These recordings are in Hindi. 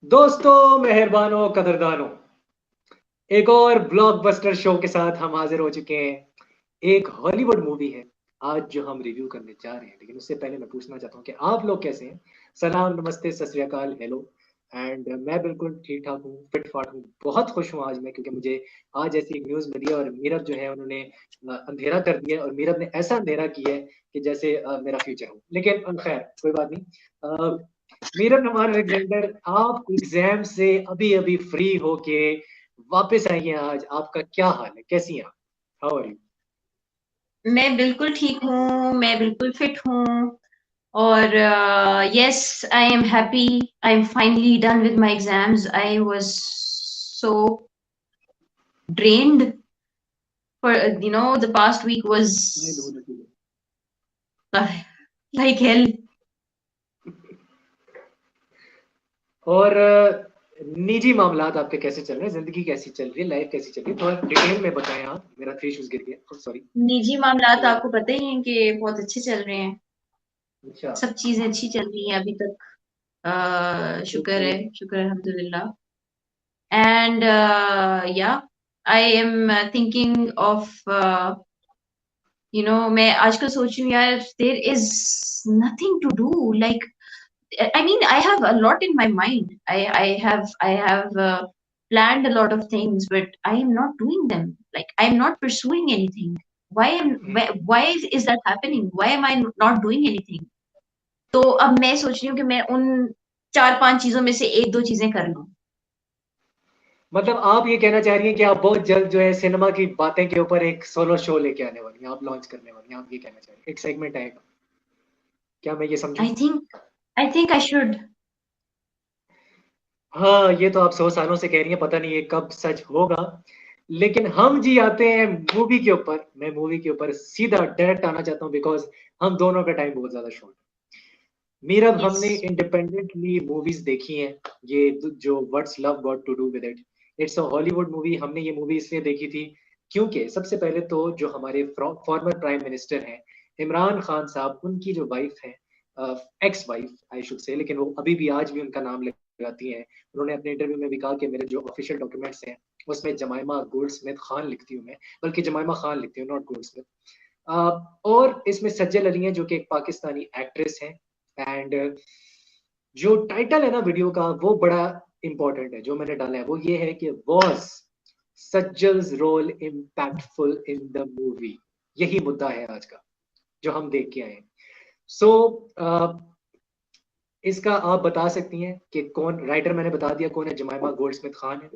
दोस्तों, मेहरबानों, कदरदानों, एक और ब्लॉकबस्टर शो के साथ हम हाजिर हो चुके हैं। एक हॉलीवुड मूवी है आज जो हम रिव्यू करने जा रहे हैं, लेकिन उससे पहले मैं पूछना चाहता हूँ कि आप लोग कैसे हैं। सलाम, नमस्ते, सत श्री अकाल, हेलो। एंड मैं बिल्कुल ठीक ठाक हूँ, फिट फाट हूँ, बहुत खुश हूँ आज मैं, क्योंकि मुझे आज ऐसी एक न्यूज़ मिली है और मीरब जो है उन्होंने अंधेरा कर दिया है, और मीरब ने ऐसा अंधेरा किया है कि जैसे मेरा फ्यूचर हो। लेकिन खैर कोई बात नहीं। मीरब नवार अलेक्जेंडर, आप एग्जाम से अभी अभी फ्री होके वापस आई हैं आज। आपका क्या हाल है, कैसी हैं आप? How are you? मैं बिल्कुल ठीक हूँ, मैं बिल्कुल फिट हूँ और yes I am happy I am finally done with my exams I was so drained for the past week I know was that. like hell. और निजी मामलात आपके कैसे चल रहे हैं? जिंदगी कैसी चल रही है, लाइफ कैसी चल रही है? थोड़ा डिटेल में बताएं आप। मेरा थ्री शूज गिर गया, सॉरी। निजी मामलात तो आपको पता ही है कि बहुत अच्छे चल रहे हैं। अच्छा। सब चीजें अच्छी चल रही हैं अभी तक। शुक्र ओके। है, शुक्र है, अल्हम्दुलिल्लाह। एंड या आई एम थिंकिंग ऑफ मैं आजकल सोच रही हूँ यार, there is nothing to do like I mean, I have a lot in my mind. I have planned a lot of things, but I am not doing them. Like I am not pursuing anything. Why is that happening? Why am I not doing anything? तो अब मैं सोच रही हूँ कि मैं उन चार पांच चीजों में से एक दो चीजें कर लूँ। मतलब आप ये कहना चाह रही हैं कि आप बहुत जल्द जो है सिनेमा की बातें के ऊपर एक सोलो शो लेके आने वाली हैं, आप लॉन्च करने वाली हैं, आप ये कहना चाह रही हैं? एक सेगमेंट आएगा, क्या मैं ये समझूं? I think I should. हाँ, ये तो आप 100 सालों से कह रही हैं, पता नहीं ये कब सच होगा। लेकिन हम जी आते हैं मूवी के ऊपर। मैं मूवी के ऊपर सीधा डायरेक्ट आना चाहता हूँ, बिकॉज हम दोनों का टाइम बहुत ज्यादा शॉर्ट है। मीरब, यस। हमने इंडिपेंडेंटली मूवीज देखी हैं। ये जो what's love got to do with it, it's a Hollywood movie. हमने ये मूवी इसलिए देखी थी क्योंकि सबसे पहले तो जो हमारे फॉर्मर प्राइम मिनिस्टर हैं, इमरान खान साहब, उनकी जो वाइफ है, ex wife I should say, लेकिन वो अभी भी आज भी उनका नाम लगाती हैं। उन्होंने अपने इंटरव्यू में भी कहा कि मेरे जो ऑफिशियल डॉक्यूमेंट्स हैं उसमें जमाइमा गोल्डस्मिथ खान लिखती हूँ मैं, बल्कि जमाइमा खान लिखती हूँ, नॉट गोल्डस्मिथ। और इसमें सज्जल अली हैं जो कि एक पाकिस्तानी एक्ट्रेस हैं। एंड जो टाइटल है ना वीडियो का, वो बड़ा इंपॉर्टेंट है। जो मैंने डाला है वो ये है कि was Sajal's role impactful in the movie. यही मुद्दा है आज का जो हम देख के आए हैं। सो इसका आप बता सकती हैं कि कौन राइटर? मैंने बता दिया कौन है, जमाइमा गोल्डस्मिथ खान है।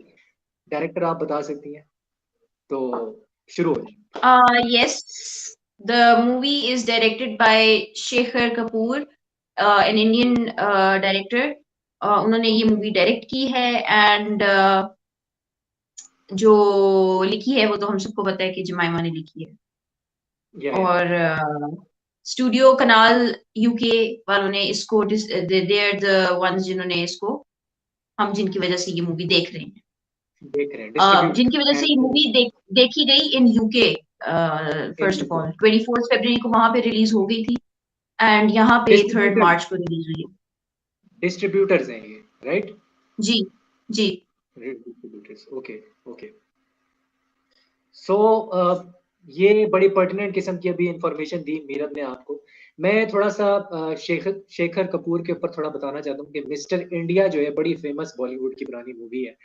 डायरेक्टर आप बता सकती हैं, तो शुरू हो जाए। Yes, the movie is directed by Shekhar Kapoor, an Indian director. उन्होंने ये मूवी डायरेक्ट की है एंड जो लिखी है वो तो हम सबको पता है कि जमाइमा ने लिखी है। या और स्टूडियो कनाल यूके वालों ने इसको दे आर द वंस जिन्होंने इसको हम जिनकी वजह से ये मूवी देख रहे हैं। देख रहे हैं, डिस्ट्रीब्यूट जिनकी वजह से ये एंड मूवी देखी गई in UK. In first of UK. All 24 फरवरी को वहां पे रिलीज हो गई थी एंड यहाँ पे 3 डिस्ट्रीब्यूटर, मार्च को रिलीज हुई है। डिस्ट्रीब्यूटर्स हैं ये, राइट? जी जी। Distributors, okay. ओके। सो ये बड़ी पर्टिनेंट किस्म की अभी इंफॉर्मेशन दी मीरब ने आपको। मैं थोड़ा सा शेखर शेखर कपूर के ऊपर थोड़ा बताना चाहता हूँ कि मिस्टर इंडिया जो है बड़ी फेमस बॉलीवुड की पुरानी मूवी है।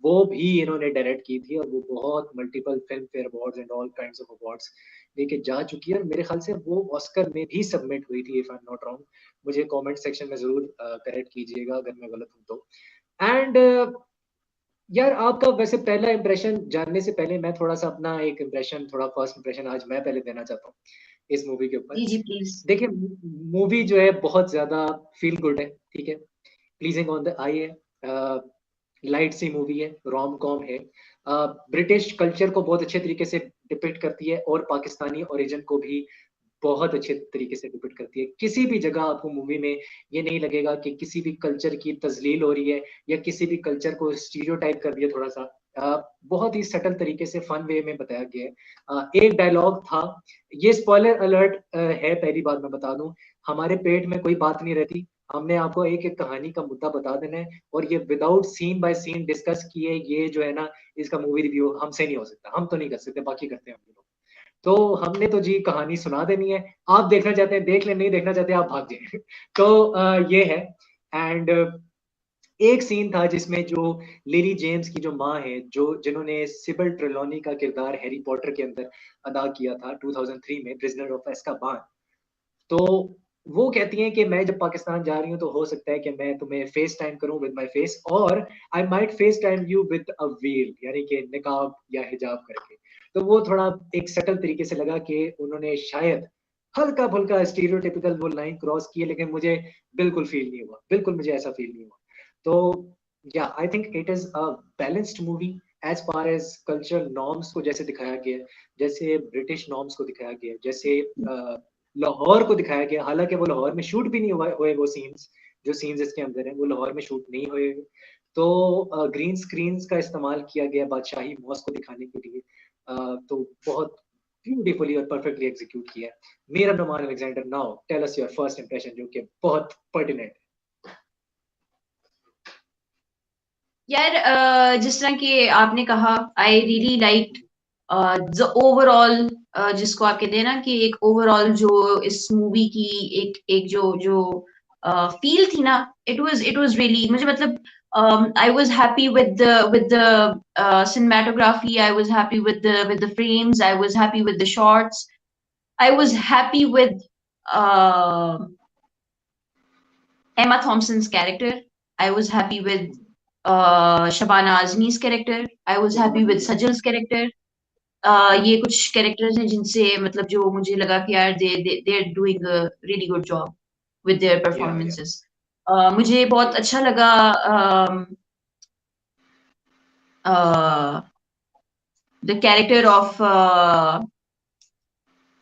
वो भी इन्होंने डायरेक्ट की थी, और वो बहुत multiple film fair awards and all kinds of awards लेके जा चुकी है, और मेरे ख्याल से वो ऑस्कर में भी सबमिट हुई थी, if I am not wrong. मुझे कमेंट सेक्शन में जरूर करेक्ट कीजिएगा अगर मैं गलत हूँ तो। एंड यार, आपका वैसे पहला इंप्रेशन जानने से पहले मैं थोड़ा सा अपना एक इंप्रेशन, थोड़ा फर्स्ट इंप्रेशन आज मैं पहले देना चाहता हूँ इस मूवी के ऊपर। जी जी प्लीज। देखिए, मूवी जो है बहुत ज्यादा फील गुड है, ठीक है, प्लीजिंग ऑन द आई है, लाइट सी मूवी है, रोम कॉम है, ब्रिटिश कल्चर को बहुत अच्छे तरीके से डिपिक्ट करती है, और पाकिस्तानी ओरिजिन को भी बहुत अच्छे तरीके से डिपिक्ट करती है। किसी भी जगह आपको मूवी में ये नहीं लगेगा कि किसी भी कल्चर की तजलील हो रही है, या किसी भी कल्चर को स्टीरियोटाइप कर दिया थोड़ा सा। बहुत ही सटल तरीके से फन वे में बताया गया है। एक डायलॉग था, ये स्पॉइलर अलर्ट है, पहली बात मैं बता दूं, हमारे पेट में कोई बात नहीं रहती, हमने आपको एक एक कहानी का मुद्दा बता देना है, और ये without scene by scene discuss किए ये जो है ना, इसका मूवी रिव्यू हमसे नहीं हो सकता, हम तो नहीं कर सकते, बाकी करते हैं हम लोग। तो हमने तो जी कहानी सुना देनी है, आप देखना चाहते हैं देख लें, नहीं देखना चाहते आप भाग जाए। तो ये है। एंड एक सीन था जिसमें जो लिली जेम्स की जो माँ है, जो जिन्होंने सिबल ट्रेलॉनी का किरदार हैरी पॉटर के अंदर अदा किया था 2003 में, प्रिजनर ऑफ एazkaban, तो वो कहती हैं कि मैं जब पाकिस्तान जा रही हूँ तो हो सकता है कि मैं तुम्हें फेस टाइम करूं विद माय फेस, और I might face time you with a well, यानी कि निकाब या हिजाब करके। तो वो थोड़ा एक सटल तरीके से लगा कि उन्होंने शायद हल्का फुल्का स्टीरियोटिपिकल वो लाइन क्रॉस की है, लेकिन मुझे बिल्कुल फील नहीं हुआ, बिल्कुल मुझे ऐसा फील नहीं हुआ। तो या I think it is a balanced movie as far as cultural norms को जैसे दिखाया गया है, जैसे ब्रिटिश नॉर्म्स को दिखाया गया है, जैसे लाहौर को दिखाया गया, हालांकि वो लाहौर में शूट भी नहीं हुए वो सीन्स, जो सीन्स इसके अंदर हैं वो लाहौर में शूट नहीं हुए। तो ग्रीन स्क्रीन्स का इस्तेमाल किया गया बादशाही मौज को दिखाने के लिए। तो बहुत ब्यूटीफुली और परफेक्टली एग्जीक्यूट किया है। मेरा Numan Alexander, now tell us your first impression, जो कि बहुत पर्टिनेंट। यार जिस तरह कि आपने कहा, I really like the overall, जिसको आप कहते हैं ना कि एक ओवरऑल जो इस मूवी की एक एक जो फील थी ना, इट वाज रियली, मुझे मतलब I was happy with the cinematography. I was happy with the frames. I was happy with the shots. I was happy with uh, Emma Thompson's character. I was happy with Shabana Azmi's character. I was happy with Sajal's character. ये कुछ कैरेक्टर्स हैं जिनसे मतलब जो मुझे लगा कि यार they are doing a really good job with their या परफॉर्मेंसेस। मुझे बहुत अच्छा लगा द कैरेक्टर ऑफ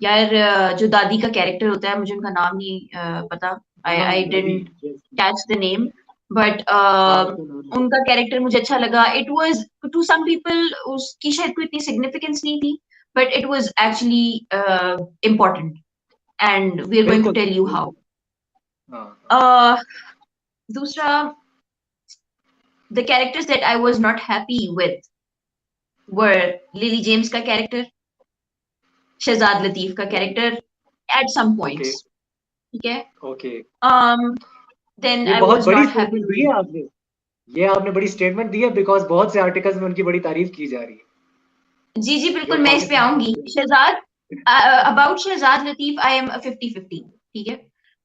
यार जो दादी का कैरेक्टर होता है, मुझे उनका नाम नहीं पता। आई दादी, didn't yes, catch the name, but हाँ उनका नाम है। उनका कैरेक्टर मुझे अच्छा लगा। It was to some people उसकी शायद कोई इतनी सिग्निफिकेंस नहीं थी, but it was actually important, and we are going to बिल्कुल टेल यू बिल्कुल। हाउ। हाँ हाँ। दूसरा, the characters that I was not happy with were Lily James का कैरेक्टर, शहजाद लतीफ का character at some okay points, ठीक है। ओके। um then ये I बहुत was बड़ी not happy statement the with, है आपने, ये आपने बड़ी स्टेटमेंट दी है, बिकॉज बहुत से आर्टिकल्स में उनकी बड़ी तारीफ की जा रही है, जी जी जो बिल्कुल, मैं इस पे पाकिस्तान आऊंगी। में। Shahzad, about Shahzad Latif I am 50-50, ठीक है।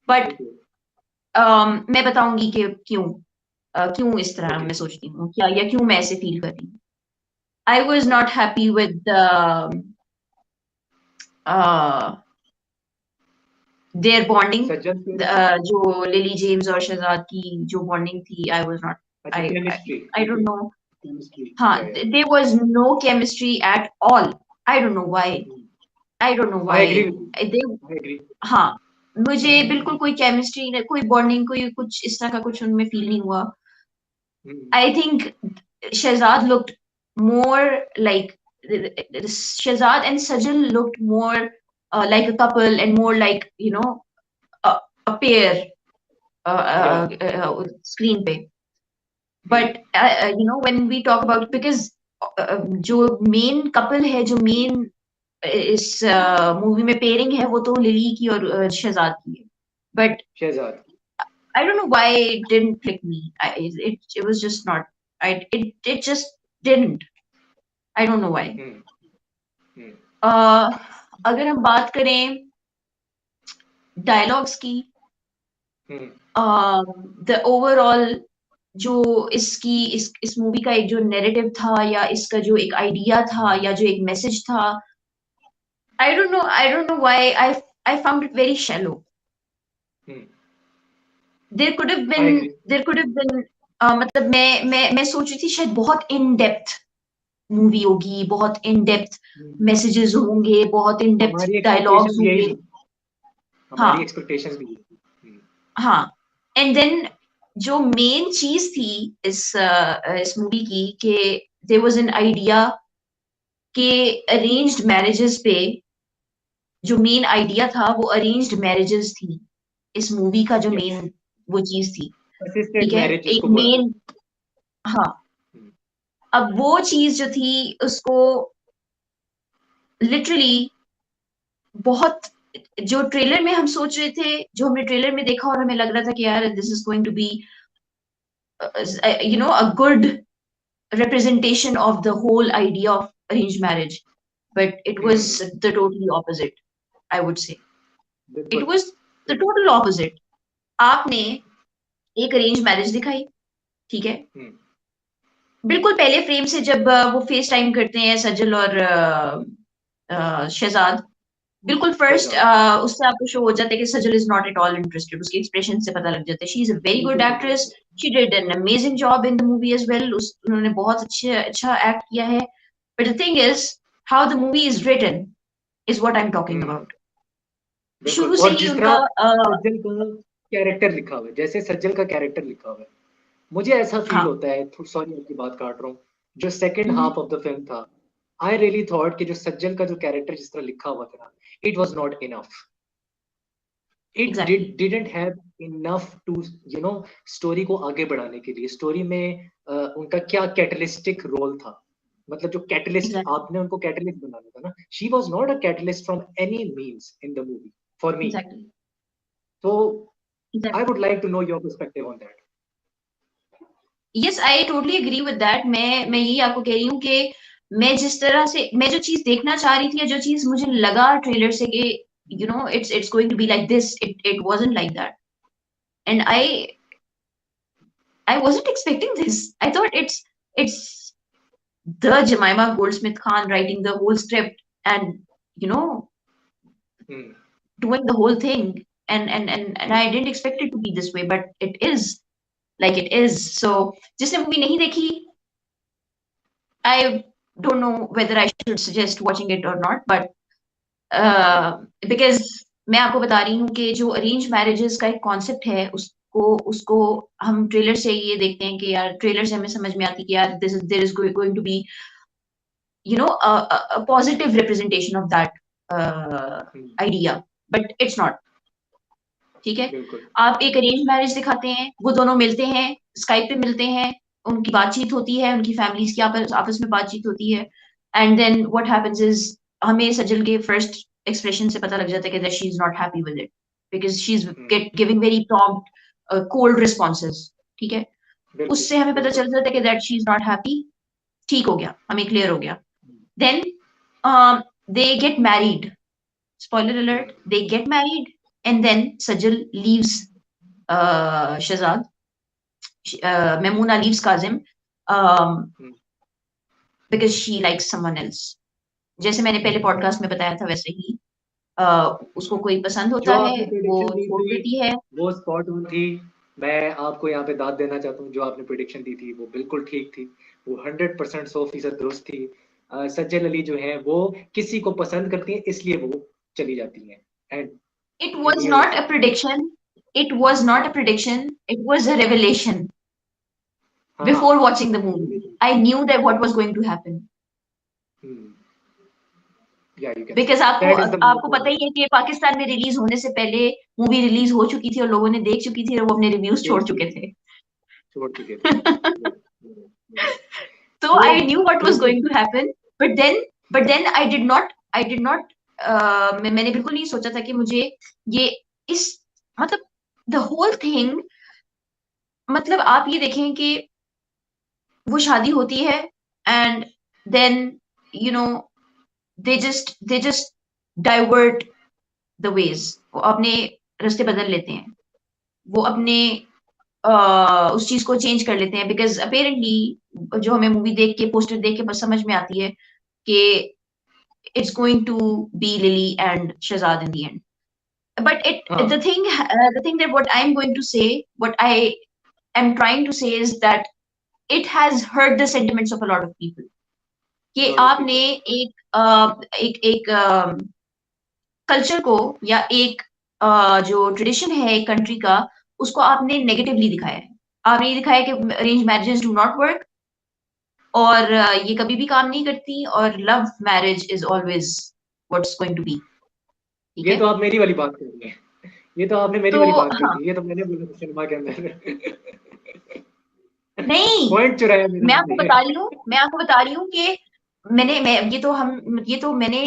बट ओके मैं बताऊंगी कि क्यों, क्यों इस तरह ओके मैं सोचती हूँ क्या, या क्यों मैं ऐसे फील कर रही हूँ। आई was not happy with their bonding, सज्जन से। जो लिली जेम्स और शहजाद की जो बॉन्डिंग थी, आई वॉज नॉट, अच्छा, I chemistry. I don't okay, no. Chemistry. हाँ, yeah there was no chemistry at all. I don't know why. I don't know I why. Agree with They, you, I agree. हाँ, मुझे बिल्कुल कोई केमिस्ट्री, कोई बॉन्डिंग, कोई कुछ इस तरह का कुछ उनमें फील नहीं हुआ। I think Shahzad looked more like, Shahzad and Sajal looked more like a couple, and more like, a pair या screen पे. But when we talk about, because जो मेन कपल है, जो मेन इस मूवी में पेयरिंग है, वो तो लिली की और शहजाद की है। But Shahzad. I don't know why it didn't click me. It was just not. It just didn't. I don't know why. Hmm hmm Uh, अगर हम बात करें डायलॉग्स की, हम्म द ओवरऑल जो इस मूवी का एक जो नैरेटिव था, या इसका जो एक आइडिया था, या जो एक मैसेज था, I don't know why I found it very shallow. Hmm There could have I been agree. there could have been मतलब मैं सोच रही थी शायद बहुत इन डेप्थ मूवी होगी, बहुत इन डेप्थ मैसेजेस होंगे, बहुत इन डेप्थ हमारी डायलॉग्स एक्सपेक्टेशंस यही होंगे। थी, हमारी हाँ एक्सपेक्टेशंस भी यही थी। हाँ, एंड देन जो मेन चीज थी इस मूवी की, कि देयर वाज एन आइडिया कि अरेंज्ड मैरिजेस पे, जो मेन आइडिया था वो अरेंज्ड मैरिजेस थी। इस मूवी का जो यस मेन वो चीज थी, असिस्टेड ठीक है, मैरिज एक जिसको बोलते मेन, हाँ, हैं। अब वो चीज जो थी उसको लिटरली बहुत, जो ट्रेलर में हम सोच रहे थे, जो हमने ट्रेलर में देखा और हमें लग रहा था कि यार this is going to be a good representation of the whole idea of arranged marriage, but it was hmm, the totally opposite, I would say. It बिल्कुल। was the total opposite. आपने एक अरेंज मैरिज दिखाई, ठीक है, हम्म, बिल्कुल पहले फ्रेम से जब वो फेस टाइम करते हैं सजल और शहजाद, बिल्कुल फर्स्ट शहजाद उससे आपको शो हो जाता है कि Sajal is not at all interested, उसके एक्सप्रेशन से पता लग जाता है she is a very good बिल्कुल नहीं एक्ट्रेस, करते। She did an amazing job in the movie as well, उन्होंने बहुत अच्छा एक्ट किया है, but the thing is how the movie is written is what I am talking hmm, about. बिल्कुल। शुरू से और ही जिस उनका तरह सज्जल का कैरेक्टर लिखा हुआ है, जैसे सज्जल का कैरेक्टर लिखा हुआ है, मुझे ऐसा फील हाँ, होता है, सॉरी आपकी बात काट रहा हूँ, जो second hmm, half of the film था, आई रियली थॉट कि जो सज्जल का जो कैरेक्टर जिस तरह लिखा हुआ था, it was not enough, it exactly, didn't have enough to story को आगे बढ़ाने के लिए। स्टोरी में उनका क्या कैटलिस्टिक रोल था, मतलब जो कैटलिस्ट एग्जैक्टली, आपने उनको कैटलिस्ट बनाना था ना, she was not a catalyst from any means in the movie for me. Exactly, तो I exactly, would like to know your perspective on that. Yes I totally agree with that. मैं यही आपको कह रही हूँ कि मैं जिस तरह से, मैं जो चीज देखना चाह रही थी या जो चीज मुझे लगा ट्रेलर से कि it's going to be like this, it wasn't like that, and I wasn't expecting this. I thought it's the Jemima Goldsmith Khan writing the whole script and you know hmm, doing the whole thing, and I didn't expect it to be this way, but it is like it is. So जिसने मूवी नहीं देखी, I don't know whether I should suggest watching it or not, but hmm, because मैं आपको बता रही हूँ कि जो अरेंज मैरिजेस का एक कॉन्सेप्ट है, उसको उसको हम ट्रेलर से ये देखते हैं कि यार ट्रेलर से हमें समझ में आती है कि यार this is there is going to be a positive representation of that hmm, idea, but it's not, ठीक है। बिल्कुल। आप एक अरेंज मैरिज दिखाते हैं, वो दोनों मिलते हैं, स्काइप पे मिलते हैं, उनकी बातचीत होती है, उनकी फैमिलीज की आपस आपस में बातचीत होती है, and then what happens is हमें सजल के फर्स्ट एक्सप्रेशन से पता लग जाता है कि she is not happy with it, because she is hmm, giving very prompt cold responses, ठीक है। बिल्कुल उससे हमें पता बिल्कुल। चल जाता है कि that she is not happy, ठीक हो गया, हमें क्लियर हो गया। Hmm, then they get married, spoiler alert, hmm, they get married, and then Sajal leaves Shazad, Memuna leaves Kazim, um, hmm. because she likes someone else. जैसे मैंने पहले पॉडकास्ट में बताया था वैसे ही उसको कोई पसंद जो होता है, आपने वो प्रिडिक्शन दी छोड़ थी देती है। वो स्पॉट ऑन थी। मैं आपको यहाँ पे दाद देना चाहता हूँ, जो आपने प्रिडिक्शन दी थी वो बिल्कुल ठीक थी, वो 100% 100% दुरुस्त थी। सज्जल अली जो है वो किसी को पसंद करती है, इसलिए वो चली जाती है। एंड It was ये हो not a सकता है। prediction. It was not a हाँ prediction. It was a revelation. Before हाँ। watching the movie, I knew that what was going to happen. या यू कैन से बिकॉज आपको दैट इज द आपको पता ही है कि पाकिस्तान में रिलीज होने से पहले मूवी रिलीज हो चुकी थी और लोगों ने देख चुकी थी और वो अपने रिव्यूज छोड़ देख चुके चुके थे। छोड़ चुके थे। So तो I knew what was बिल्कुल। going to happen, but then I did not मैंने बिल्कुल नहीं सोचा था कि मुझे ये इस मतलब द होल थिंग, मतलब आप ये देखें कि वो शादी होती है and then you know they just divert the ways, वो अपने रास्ते बदल लेते हैं, वो अपने उस चीज को चेंज कर लेते हैं, बिकॉज अपेरेंटली जो हमें मूवी देख के पोस्टर देख के बस समझ में आती है कि it's going to be Lily and Shazad in the end. But the हाँ thing that what I'm going to say, what I am trying to say is that it has hurt the sentiments of a lot of people. कि लॉट ऑफ आपने पीपल। एक कल्चर को या एक जो ट्रेडिशन है एक कंट्री का, उसको आपने नेगेटिवली दिखाया है। आपने ये दिखाया कि arrange marriages do not work और ये कभी भी काम नहीं करती और love marriage is always what's going to be, ठीक ये है। तो आप मेरी वाली बात कर रही हैं, ये तो आपने मेरी तो वाली बात कर हाँ, दी, ये तो मैंने बोला था सिनेमा के अंदर। नहीं, पॉइंट चुराया मेरा मैं आपको आपने। बता रही हूँ, मैं आपको बता रही हूँ कि मैं ये तो मैंने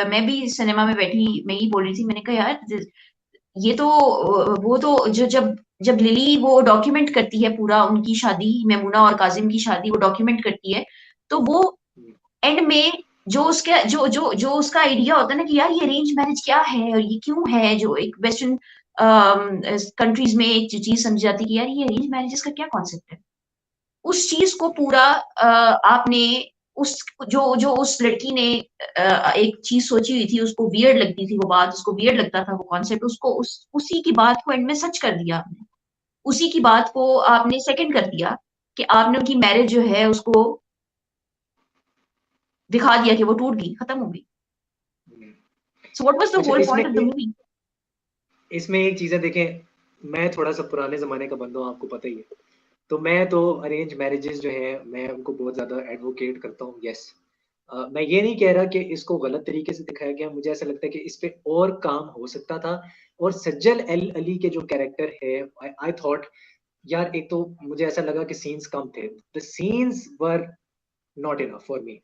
मैं भी सिनेमा में बैठी, मैं ही बोल रही थी, मैंने कहा यार ये तो वो तो जो जब जब लिली वो डॉक्यूमेंट करती है पूरा उनकी शादी, मैमूना और काजिम की शादी वो डॉक्यूमेंट करती है, तो वो एंड में जो उसका जो उसका आइडिया होता है ना कि यार ये अरेंज मैरिज क्या है और ये क्यों है, जो एक वेस्टर्न कंट्रीज में एक जो चीज समझी जाती है कि यार ये अरेंज मैरिजेस का क्या कॉन्सेप्ट है, उस चीज को पूरा आपने उस जो उस लड़की ने एक चीज सोची हुई थी, उसको वियर्ड लगती थी वो बात, उसको वियर्ड लगता था वो कॉन्सेप्ट, उसको उसी की बात को एंड में सच कर दिया आपने, उसी की बात को आपने सेकंड कर दिया कि आपने उनकी मैरिज जो है उसको दिखा दिया कि वो टूट गई, खत्म हो गई। सो व्हाट वाज द अच्छा, होल इसमें पॉइंट ऑफ द मूवी? इसमें एक चीज़ है, देखें, मैं थोड़ा-सा पुराने ज़माने का बंदा हूँ, आपको पता ही है। तो मैं तो अरेंज मैरिजेज़ जो हैं, मैं उनको बहुत ज़्यादा एडवोकेट करता हूँ, येस। मैं ये नहीं कह रहा कि इसको गलत तरीके से दिखाया गया, मुझे ऐसा लगता है कि इस पे और काम हो सकता था। और सज्जल अली के जो कैरेक्टर है, आई आई थॉट, यार एक तो मुझे ऐसा लगा कि सीन्स कम थे। The scenes were not enough for me.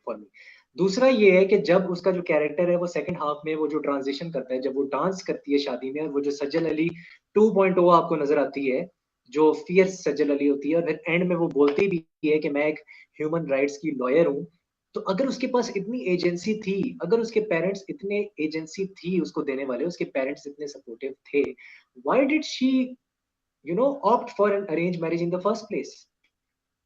दूसरा ये है कि जब उसका जो कैरेक्टर है वो सेकंड हाफ में वो जो ट्रांजिशन करता है, जब वो डांस करती है शादी में, और वो जो सज्जल अली 2.0 आपको नजर आती है, जो फियर्स सज्जल अली होती है, और फिर एंड में वो बोलती भी है कि मैं एक ह्यूमन राइट्स की लॉयर हूँ। तो अगर उसके पास इतनी एजेंसी थी, अगर उसके पेरेंट्स इतने एजेंसी थी उसको देने वाले, उसके पेरेंट्स इतने सपोर्टिव थे, why did she opt for an arrange marriage in the first place?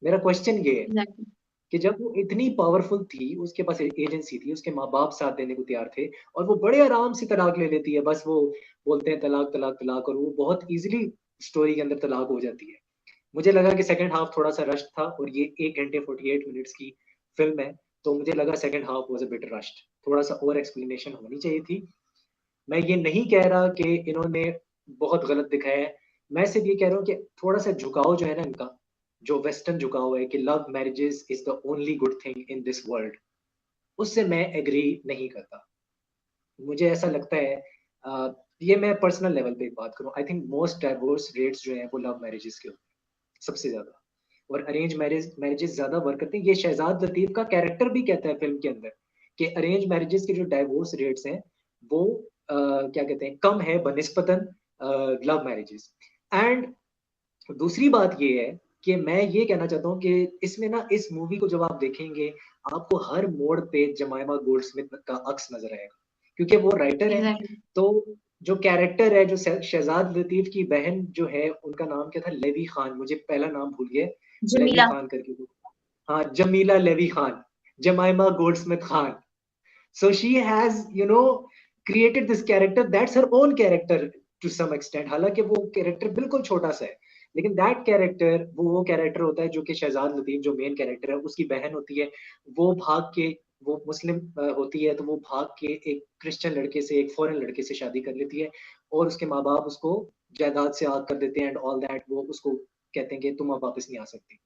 मेरा क्वेश्चन ये है एग्जैक्टली। कि जब वो इतनी पावरफुल थी, उसके पास एजेंसी थी, उसके माँ बाप साथ देने को तैयार थे, और वो बड़े आराम से तलाक ले लेती है, बस वो बोलते हैं तलाक तलाक तलाक, और वो बहुत इजीली स्टोरी के अंदर तलाक हो जाती है। मुझे लगा कि सेकंड हाफ थोड़ा सा रश था, और ये 1 घंटे 48 मिनट्स की फिल्म है, तो मुझे लगा second half was a bit rushed, थोड़ा सा और एक्सप्लेनेशन होनी चाहिए थी। मैं ये नहीं कह रहा कि इन्होंने बहुत गलत दिखाया है, मैं सिर्फ ये कह रहा हूँ कि थोड़ा सा झुकाव जो है ना इनका, जो वेस्टर्न झुकाव है कि love marriages is the only good thing in this world, उससे मैं एग्री नहीं करता। मुझे ऐसा लगता है, ये मैं पर्सनल लेवल पे बात करूँ, I think most divorce rates जो है वो लव मैरिजेस के होते हैं सबसे ज्यादा, और अरेंज मैरिजेस ज्यादा वर्क करते हैं। ये शहजाद लतीफ का कैरेक्टर भी कहता है फिल्म के अंदर कि अरेंज मैरिजेस के जो डाइवोर्स रेट्स हैं वो क्या कहते हैं, कम है बनिस्पतन लव मैरिजेस। एंड दूसरी बात ये है कि मैं ये कहना चाहता हूँ कि इसमें ना, इस मूवी को जब आप देखेंगे, आपको हर मोड़ पे जमाइमा गोल्डस्मिथ का अक्स नजर आएगा, क्योंकि वो राइटर है। एग्जैक्टली। तो जो कैरेक्टर है, जो शहजाद लतीफ की बहन जो है, उनका नाम क्या था, लेवी खान, मुझे पहला नाम भूल गया, लेवी जमीला। खान करके। हाँ, जमीला लेवी Khan, Jemima Goldsmith Khan. So she has, created this character. That's her own character to some extent. हालांकि वो कैरेक्टर बिल्कुल छोटा सा है, लेकिन दैट कैरेक्टर वो कैरेक्टर होता है जो कि शहजाद लतीफ जो मेन कैरेक्टर है उसकी बहन होती है। वो भाग के, वो मुस्लिम होती है, तो वो भाग के एक क्रिश्चियन लड़के से, एक फॉरेन लड़के से शादी कर लेती है, और उसके माँ बाप उसको जायदाद से आग कर देते हैं एंड ऑल दैट। वो उसको कहते हैं कि तुम अब वापस नहीं आ सकती।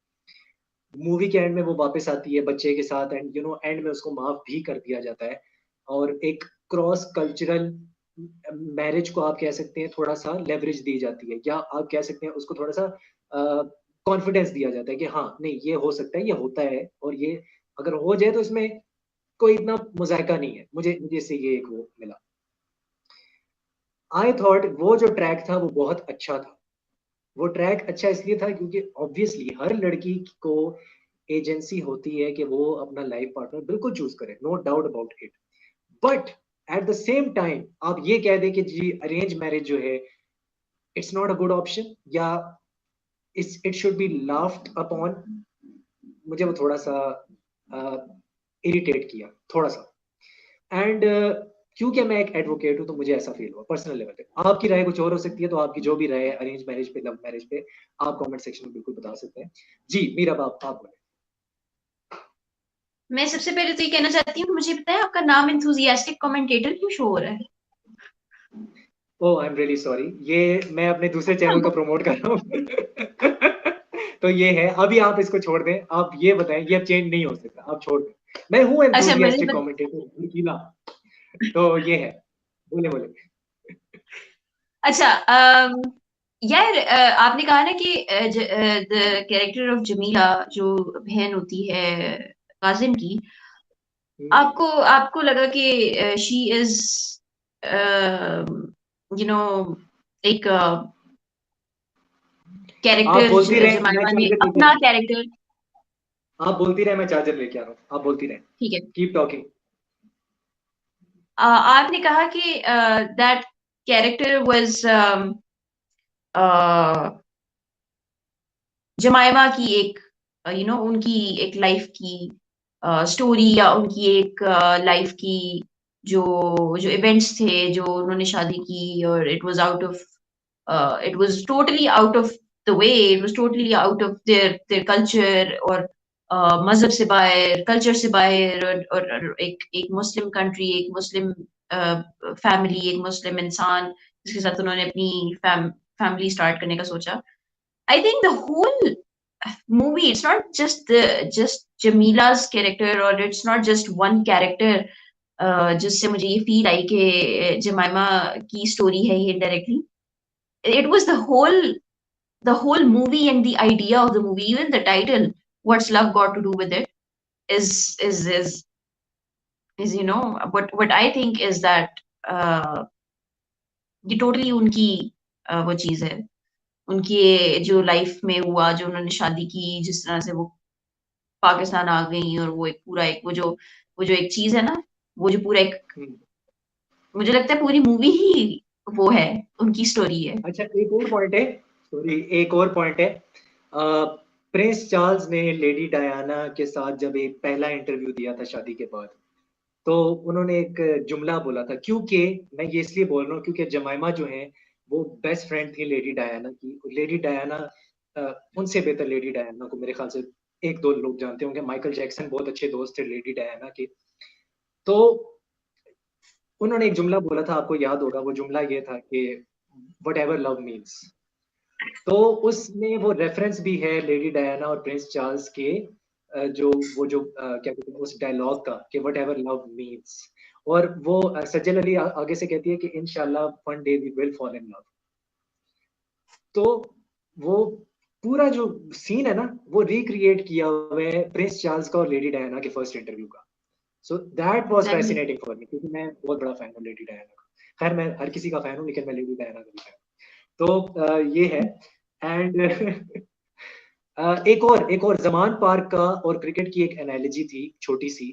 मूवी के एंड में वो वापस आती है बच्चे के साथ, एंड एंड में उसको माफ भी कर दिया जाता है। और एक क्रॉस कल्चरल मैरिज को आप कह सकते हैं थोड़ा सा लेवरेज दी जाती है, या आप कह सकते हैं उसको थोड़ा सा कॉन्फिडेंस दिया जाता है कि हाँ नहीं, ये हो सकता है, ये होता है, और ये अगर हो जाए तो इसमें कोई इतना मुजायका नहीं है। मुझे इससे ये एक वो मिला। आई थॉट वो जो ट्रैक था वो बहुत अच्छा था। वो ट्रैक अच्छा इसलिए था क्योंकि ऑब्वियसली हर लड़की को एजेंसी होती है कि वो अपना लाइफ पार्टनर बिल्कुल चूज करे, no doubt about it. But at the same time आप ये कह दें कि जी अरेंज मैरिज जो है it's not a good option, या it should be laughed upon, मुझे वो थोड़ा सा इरिटेट किया थोड़ा सा। एंड क्योंकि मैं एक एडवोकेट हूं तो मुझे ऐसा फील हुआ पर्सनल लेवल पे। आपकी राय कुछ और हो सकती है, तो आपकी जो भी राय है अरेंज मैरिज पे, लव मैरिज पे, आप कमेंट सेक्शन में बिल्कुल बता सकते हैं। जी मीरा बाप, आप बोले। मैं सबसे पहले तो ये कहना चाहती हूँ, मुझे पता है आपका नाम एंथुजियास्टिक कमेंटेटर क्यों शो हो रहा है? ओह आई एम रियली सॉरी, ये मैं अपने दूसरे चैनल को प्रमोट कर रहा हूँ। तो ये है, अभी आप इसको छोड़ दें, आप ये बताएं, ये अब चेंज नहीं हो सकता, आप छोड़ दें। मैं हूं अच्छा, एंथुसियास्टिक कमेंटेटर, तो ये है। बोले बोले। अच्छा, यार, आपने कहा ना कि द कैरेक्टर ऑफ जमीला, जो बहन होती है काजिम की, हम्म। आपको आपको लगा कि शी इज यू नो एक आप बोलती कैरेक्टर, रहे, मैं जमाइमा ने चार्जर लेके आ अपना रहा हूँ। कैरेक्टर। आप बोलती रहे, मैं चार्जर लेके आ रहा हूँ, आप बोलती रहे। ठीक है। Keep talking. आपने कहा कि दैट कैरेक्टर वाज जमाइमा की एक, उनकी एक लाइफ की स्टोरी, या उनकी एक लाइफ की जो जो इवेंट्स थे, जो उन्होंने शादी की, और it was out of, it was totally out of the way, it was totally out of their culture, और मजहब से बाहर, कल्चर से बाहर, और एक एक मुस्लिम कंट्री, एक मुस्लिम फैमिली, एक मुस्लिम इंसान जिसके साथ उन्होंने अपनी फैमिली स्टार्ट करने का सोचा। I think the whole movie, it's not just Jamila's character, or it's not just one character, जिससे मुझे ये फील आई कि जमाइमा की स्टोरी है ये directly. It was the whole movie, and the idea of the movie, even the title, "What's Love Got to Do with It," is is is is what I think is that uh, ये टोटली उनकी वो चीज है, उनकी जो लाइफ में हुआ, जो उन्होंने शादी की, जिस तरह से वो पाकिस्तान आ गई, और वो एक पूरा एक वो जो एक चीज है ना, वो जो पूरा एक, मुझे लगता है पूरी मूवी ही वो है, उनकी स्टोरी है। अच्छा, एक और पॉइंट है, सॉरी, एक और पॉइंट है। प्रिंस चार्ल्स ने लेडी डायना के साथ जब एक पहला इंटरव्यू दिया था शादी के बाद, तो उन्होंने एक जुमला बोला था, क्योंकि मैं ये इसलिए बोल रहा हूँ क्योंकि जमाइमा जो है वो बेस्ट फ्रेंड थी लेडी डायना की। लेडी डायना, उनसे बेहतर लेडी डायना को मेरे ख्याल से एक दो लोग जानते होंगे, माइकल जैक्सन बहुत अच्छे दोस्त थे लेडी डायना के। तो उन्होंने एक जुमला बोला था, आपको याद होगा, वो जुमला ये था कि वट एवर लव मीन्स। तो उसमें वो रेफरेंस भी है लेडी डायना और प्रिंस चार्ल्स के, जो वो जो क्या कहते हैं उस डायलॉग का, कि वट एवर लव मीन्स। और वो सज्जल अली आगे से कहती है कि इंशाल्लाह one day we will fall in love. तो वो पूरा जो सीन है ना, वो रिक्रिएट किया हुआ है प्रिंस चार्ल्स का और लेडी डायना के फर्स्ट इंटरव्यू का। So that was exactly. Fascinating for me, क्योंकि मैं बहुत बड़ा फैन हूँ लेडी डायना का। खैर मैं हर किसी का फैन हूँ, लेकिन मैं लेडी डायना का भी फैन हूँ। तो ये है। एंड एक और जमान पार्क का और क्रिकेट की एक एनालॉजी थी छोटी सी।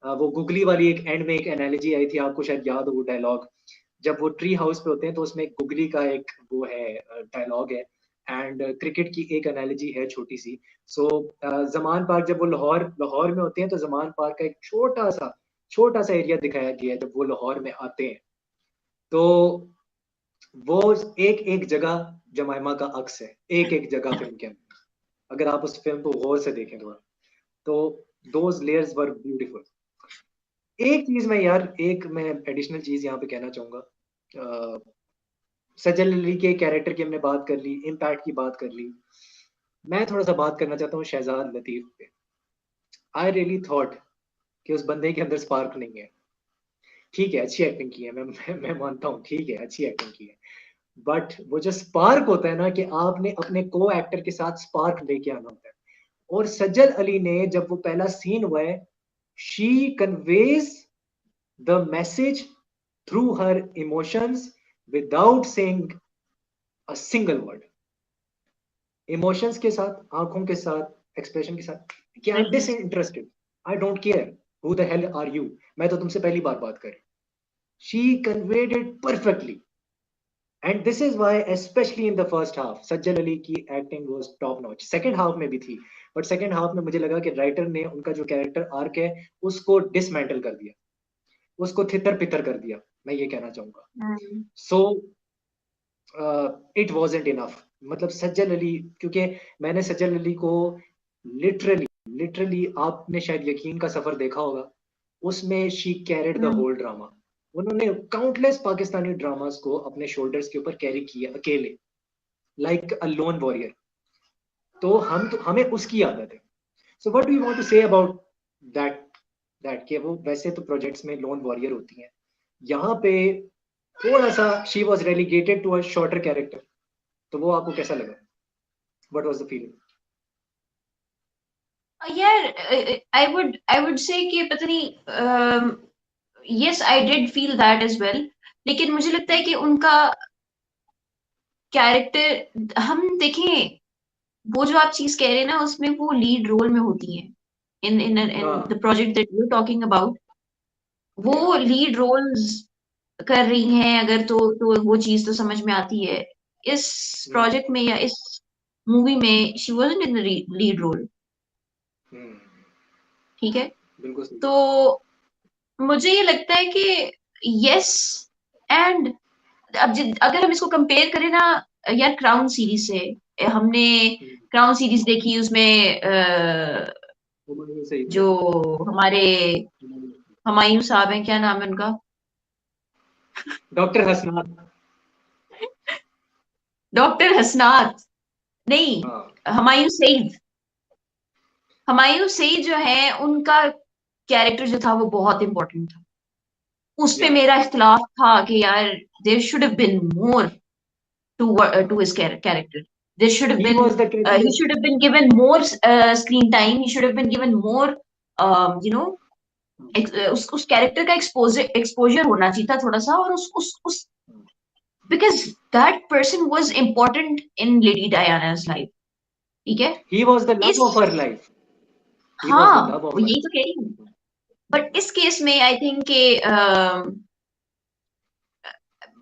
वो गुगली वाली एक एंड में एक एनालॉजी आई थी, आपको शायद याद हो वो डायलॉग। जब वो ट्री हाउस पे होते हैं तो उसमें गुगली का एक वो है, डायलॉग है। एंड क्रिकेट की एक एनालॉजी है छोटी सी। सो जमान पार्क, जब वो लाहौर लाहौर में होते हैं, तो जमान पार्क का एक छोटा सा एरिया दिखाया गया है जब वो लाहौर में आते हैं। तो वो एक एक जगह जमाइमा का अक्स है, एक एक जगह फिल्म के अंदर, अगर आप उस फिल्म को गौर से देखें थोड़ा। तो दोज लेयर्स वर ब्यूटीफुल। एक चीज मैं यार, एक मैं एडिशनल चीज यहाँ पे कहना चाहूंगा। सजल अली के कैरेक्टर की हमने बात कर ली, इम्पैक्ट की बात कर ली। मैं थोड़ा सा बात करना चाहता हूँ शहजाद लतीफ पे। आई रियली थॉट कि उस बंदे के अंदर स्पार्क नहीं है। ठीक है, अच्छी एक्टिंग की है, मैं मानता हूँ, ठीक है, अच्छी एक्टिंग की है। बट वो जो स्पार्क होता है ना, कि आपने अपने को एक्टर के साथ स्पार्क लेके आना होता है। और सज्जल अली ने, जब वो पहला सीन हुआ है, she conveys the message through her emotions without saying a single word. Emotions के साथ, आंखों के साथ, एक्सप्रेशन के साथ, कि I am disinterested, I don't care, who the hell are you, मैं तो तुमसे पहली बार बात कर रही। She conveyed it perfectly. And this is why specially in the first half Sajal Ali की acting was top notch. Second half में भी थी, बट सेकंड हाफ में मुझे लगा कि राइटर ने उनका जो कैरेक्टर आर्क है उसको डिसमेंटल कर दिया, उसको थितर पितर कर दिया, मैं ये कहना चाहूंगा। Hmm. So it wasn't enough. मतलब सज्जल अली, क्योंकि मैंने सज्जल अली को लिटरली लिटरली, आपने शायद यकीन का सफर देखा होगा, उसमें she carried the hmm. Whole drama. उन्होंने काउंटलेस पाकिस्तानी ड्रामास को अपने शोल्डर्स के ऊपर कैरी किया अकेले, लाइक अ लोन वॉरियर। तो हमें उसकी आदत है। So what do you want to say about that, that कि वो वैसे तो प्रोजेक्ट्स में लोन वॉरियर होती हैं, यहाँ पे थोड़ा सा she was relegated to a shorter character, तो वो आपको कैसा लगा? What was the feeling? यार आई वुड से कि पता नहीं, yes I did feel that as well, लेकिन मुझे लगता है कि उनका कैरेक्टर, हम देखें, वो जो आप चीज कह रहे हैं ना, उसमें वो लीड रोल में होती है इन इन इन हाँ, the project that you talking about, या वो लीड रोल्स कर रही हैं अगर, तो वो चीज तो समझ में आती है। इस प्रोजेक्ट में या इस मूवी में she wasn't in the lead role, ठीक है। बिल्कुल सही। तो मुझे ये लगता है कि यस, एंड अब अगर हम इसको कंपेयर करें ना यार, क्राउन सीरीज से, हमने क्राउन सीरीज देखी, उसमें हुमायूं सही जो है। हमारे हुमायूं साहब हैं, क्या नाम है उनका? डॉक्टर हसनात। डॉक्टर हसनात, नहीं, हाँ, हुमायूं सईद। हुमायूं सईद जो है, उनका कैरेक्टर जो था वो बहुत इंपॉर्टेंट था। उस पे या मेरा इख्तिलाफ था कि यार there should have been more to his character. There should have he been was the he tragedy. should have been given more screen time. He should have been given more, you know, उस कैरेक्टर का एक्सपोजर होना चाहिए था थोड़ा सा, और उस because that person was important in Lady Diana's life, ठीक है। ही वाज द लव इस of her life. He was the हाँ, लव वो ऑफ हर। यही तो कह रही हूँ। बट इस केस में आई थिंक के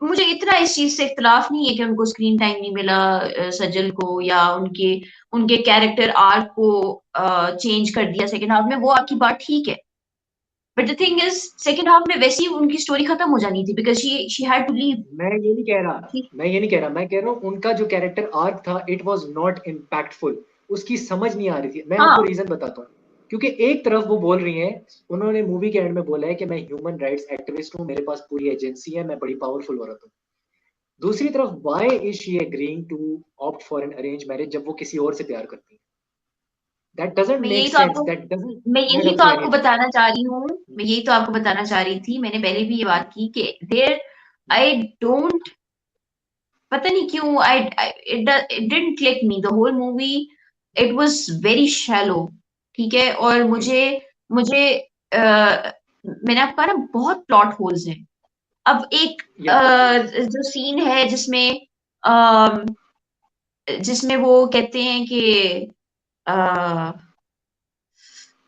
मुझे इतना इस चीज से इख्तलाफ नहीं है कि उनको स्क्रीन टाइम नहीं मिला, सजल को, या उनके उनके कैरेक्टर आर्क को चेंज कर दिया सेकंड हाफ में, वो आपकी बात ठीक है। But the thing is, second half में वैसे ही उनकी स्टोरी खत्म हो जानी थी, because she had to leave. मैं ये नहीं कह रहा, मैं कह रहा हूँ उनका जो कैरेक्टर आर्क था इट वाज नॉट इम्पैक्टफुल। उसकी समझ नहीं आ रही थी। मैं आपको हाँ, रीजन बताता हूँ। क्योंकि एक तरफ वो बोल रही हैं, उन्होंने मूवी के एंड में बोला है कि मैं ह्यूमन राइट्स एक्टिविस्ट हूँ, मेरे पास पूरी एजेंसी है, मैं बड़ी पावरफुल औरत हूँ। दूसरी तरफ why is she agreeing to opt for an arrange marriage जब वो किसी और से प्यार करती है? दैट डजंट मैं मेक यही तो सेंस, आपको दैट डजंट मैं एड यही अप तो टू आपको एनीथिंग। बताना चाह रही हूँ। मैं यही तो आपको बताना चाह रही थी, मैंने पहले भी ये बात की कि देयर, आई डोंट, पता नहीं क्यों, I it didn't click me the whole movie. It was very shallow, ठीक है। और मुझे मुझे मैंने आपको कहा ना, बहुत प्लॉट होल्स हैं। अब एक या जो सीन है जिसमें अ, जिसमें वो कहते हैं कि अ,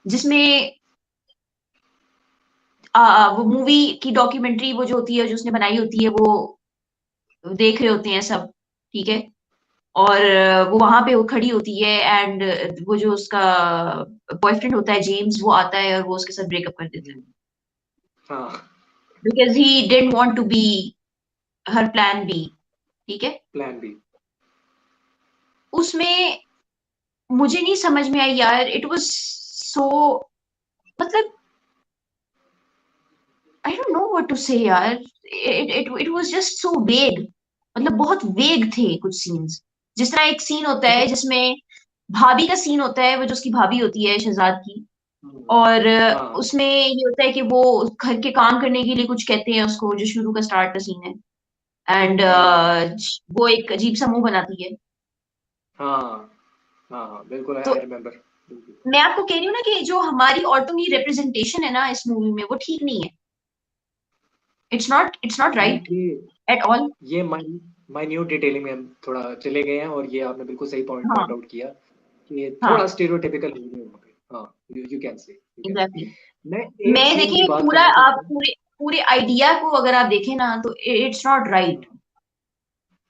जिसमें वो मूवी की डॉक्यूमेंट्री, वो जो होती है, जो उसने बनाई होती है, वो देख रहे होते हैं सब, ठीक है। और वो वहां पे वो खड़ी होती है, एंड वो जो उसका बॉयफ्रेंड होता है जेम्स, वो आता है और वो उसके साथ ब्रेकअप कर देता है, हाँ, because he didn't want to be her plan B, ठीक है। Plan B. उसमें मुझे नहीं समझ में आई यार, इट वाज सो, मतलब I don't know what to say यार, इट वाज जस्ट सो वेग, मतलब बहुत वेग थे कुछ सीन्स। जिस तरह एक सीन होता अच्छा। है जिसमें भाभी का सीन होता है, वो जो उसकी भाभी होती है शहजाद की, हाँ, और हाँ, उसमें ये होता है कि वो घर के काम करने के लिए कुछ कहते हैं उसको, जो शुरू का स्टार्ट का सीन है, एंड वो एक अजीब सा मुंह बनाती है। हाँ, हाँ, हाँ, बिल्कुल तो आई रिमेम्बर। मैं आपको कह रही हूँ ना कि जो हमारी औरतों की रिप्रेजेंटेशन है ना इस मूवी में, वो ठीक नहीं है। इट्स नॉट राइट ये एट ऑल। ये माइन्यूट डिटेलिंग में हम थोड़ा चले गए हैं, और ये आपने बिल्कुल सही पॉइंट हाँ, पॉइंट आउट किया कि ये थोड़ा हाँ, स्टीरियोटिपिकल हो गया वहाँ पे। हाँ, you can say, you can exactly. से। मैं एक मैं सीन की देखिए, बात पूरा करना आप चाहता हूँ। पूरे पूरे आइडिया को अगर आप देखें ना, तो it's not right,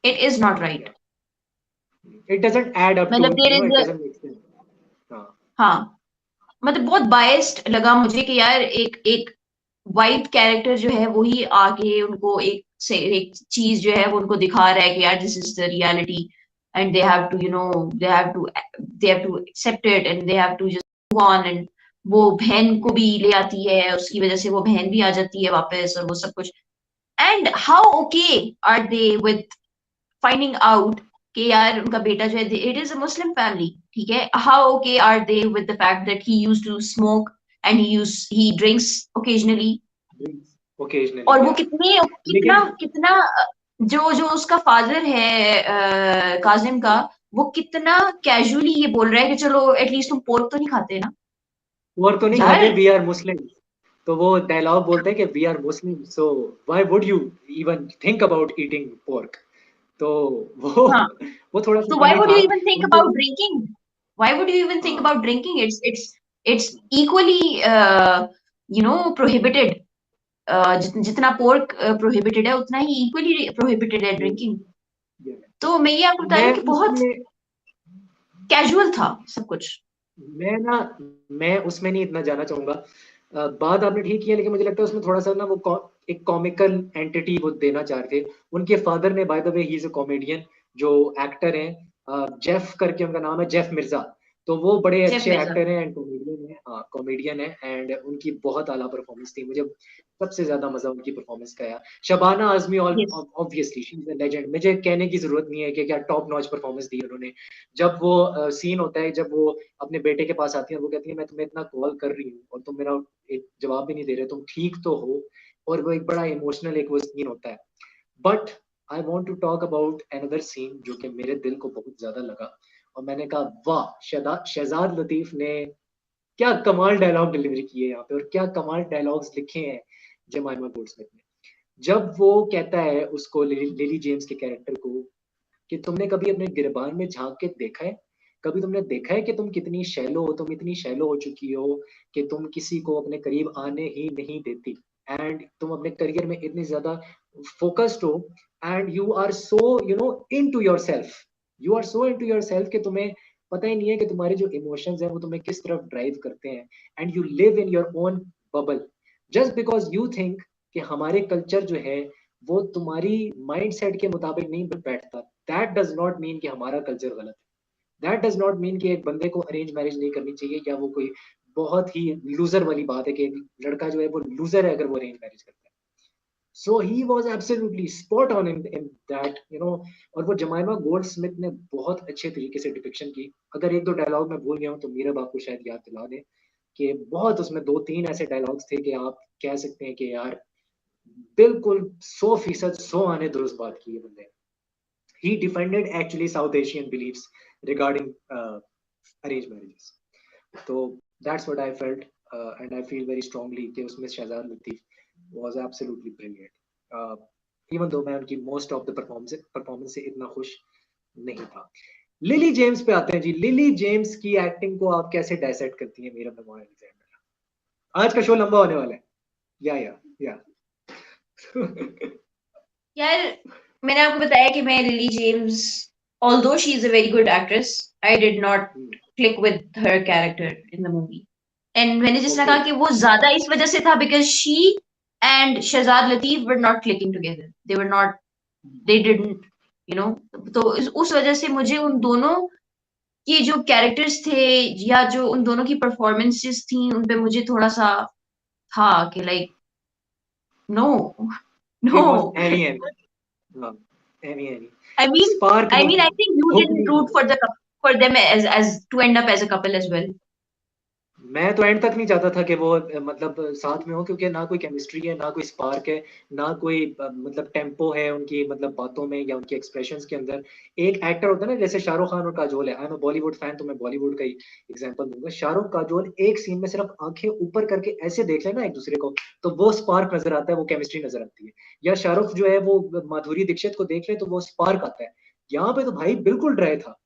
it is not right. It doesn't add up to, मतलब there it is, doesn't make sense. हाँ, हाँ, मतलब बहुत बायस्ड लगा मुझे कि यार एक एक वाइट कैरेक्टर जो है, वो ही आके उनको एक से एक चीज जो है वो उनको दिखा रहा है कि यार this is the reality, and they have to, they have to accept it, and they have to just move on. And वो बहन को भी ले आती है, उसकी वजह से वो बहन भी आ जाती है वापस, और वो सब कुछ। And how okay are they with finding out कि यार उनका बेटा जो है, it is a Muslim family, ठीक है। How okay are they with the fact that he used to smoke, and he drinks occasionally. Occasionally, और वो या कितने कितना लेकिन कितना जो जो उसका फादर है काजिम का, वो कितना कैजुअली ये बोल रहा है कि चलो एटलीस्ट तुम पोर्क तो नहीं खाते ना और तो नहीं खाते, यार। We are Muslim. तो वो डायलॉग बोलते हैं कि we are Muslim, so why would you even think about eating pork. तो वो हाँ, वो थोड़ा सा so why फनी would था you even think उनको। about drinking? Why would you even think हाँ, about drinking? It's equally prohibited. जितना पोर्क प्रोहिबिटेड है उतना ही इक्वली प्रोहिबिटेड है ड्रिंकिंग। तो मैं ये आपको बता रही मैं हूँ कि बहुत उसमें कैजुअल था सब कुछ। मैं ना मैं उसमें नहीं इतना जाना चाहूंगा। बात आपने ठीक की है, लेकिन मुझे लगता है उसमें थोड़ा सा ना वो एक कॉमिकल एंटिटी वो देना चाह रहे थे। उनके फादर ने, by the way he is a comedian, जो एक्टर हैं, जेफ करके उनका नाम है, जेफ मिर्जा। तो वो बड़े जेफ अच्छे मिर्जा। एक्टर हैं एंड कॉमेडियन है, हाँ कॉमेडियन है, एंड उनकी बहुत आला परफॉर्मेंस थी। मुझे सबसे ज्यादा मजा उनकी परफॉर्मेंस का आया। Shabana Azmi, yes. Obviously she is a legend, मुझे कहने की जरूरत नहीं है कि क्या टॉप नॉच परफॉर्मेंस दी उन्होंने। जब वो सीन होता है, जब वो अपने बेटे के पास आती है और वो कहती है मैं तुम्हें इतना कॉल कर रही हूँ और तुम मेरा एक जवाब भी नहीं दे रहे, तुम ठीक तो हो। और वो एक बड़ा इमोशनल एक वो सीन होता है। But I want to talk about another scene जो कि मेरे दिल को बहुत ज्यादा लगा, और मैंने कहा वाह, शहजाद लतीफ ने क्या कमाल डायलॉग डिलीवरी की है यहाँ पे, और क्या कमाल डायलॉग्स लिखे हैं जमाइमा गोल्डस्मिथ ने। जब वो कहता है उसको, लिली जेम्स के कैरेक्टर को, कि तुमने कभी अपने गिरबान में झांक के देखा है, कभी तुमने देखा है कि तुम कितनी शैलो हो, तुम इतनी शैलो हो चुकी हो कि तुम किसी को अपने करीब आने ही नहीं देती, एंड तुम अपने करियर में इतनी ज्यादा फोकस्ड हो, and you are so into yourself, you are so into yourself कि तुम्हें पता ही नहीं है कि तुम्हारे जो इमोशंस हैं वो तुम्हें किस तरफ ड्राइव करते हैं, and you live in your own bubble, just because you think कि हमारे कल्चर जो है वो तुम्हारी माइंड सेट के मुताबिक नहीं बैठता। दैट डज नॉट मीन कि हमारा कल्चर गलत है। दैट डज नॉट मीन कि एक बंदे को अरेंज मैरिज नहीं करनी चाहिए, या वो कोई बहुत ही लूजर वाली बात है कि एक लड़का जो है वो लूजर है अगर वो अरेंज मैरिज करता है। So he was absolutely spot on in that और वो जमाइमा गोल्ड स्मिथ ने बहुत अच्छे तरीके से डिपिक्शन की। अगर एक दो डायलॉग मैं भूल गया हूँ तो मीरा बाप को शायद याद दिला दे, कि बहुत उसमें दो तीन ऐसे डायलॉग्स थे कि आप कह सकते हैं कि यार बिल्कुल 100% 100 आने दुरुस्त बात की है बंदे। He defended actually South Asian beliefs regarding arranged marriages. So that's what I felt, and I feel very strongly कि उसमें Shahzad Latif was absolutely brilliant. Uh, even though मैं उनकी most of the performance से इतना खुश नहीं था। लिली जेम्स पे आते हैं जी। लिली जेम्स की एक्टिंग को आप कैसे डायसेक्ट करती हैं मीरा मेमोरियल एलेक्जेंडर? आज का शो लंबा होने वाला है। या यार, मैंने आपको बताया कि मैं lily James, although she is a very good actress, I did not click with her character in the movie. And मैंने जिस तरह ओके, कहा कि वो ज्यादा इस वजह से था because she and Shahzad Latif were not clicking together. They were not, they didn't, you know. तो उस वजह से मुझे उन दोनों के जो कैरेक्टर्स थे या जो उन दोनों की परफॉर्मेंसेस थी उन पे मुझे थोड़ा सा था कि like no, it was no. Any any, हाँ, any I mean, spark I नहीं mean, थी, I think you hook didn't नहीं root थी। for for them as to end up as a couple as well. मैं तो एंड तक नहीं चाहता था कि वो मतलब साथ में हो, क्योंकि ना कोई केमिस्ट्री है, ना कोई स्पार्क है, ना कोई मतलब टेम्पो है उनकी मतलब बातों में या उनके एक्सप्रेशंस के अंदर। एक एक्टर होता है ना, जैसे शाहरुख खान और काजोल है, I am a Bollywood fan, तो मैं बॉलीवुड का ही एग्जांपल दूंगा। शाहरुख काजोल एक सीन में सिर्फ आंखें ऊपर करके ऐसे देख लेना एक दूसरे को, तो वो स्पार्क नजर आता है, वो केमिस्ट्री नजर आती है। या शाहरुख जो है वो माधुरी दीक्षित को देख ले तो वो स्पार्क आता है। यहाँ पे तो भाई बिल्कुल ड्राई था,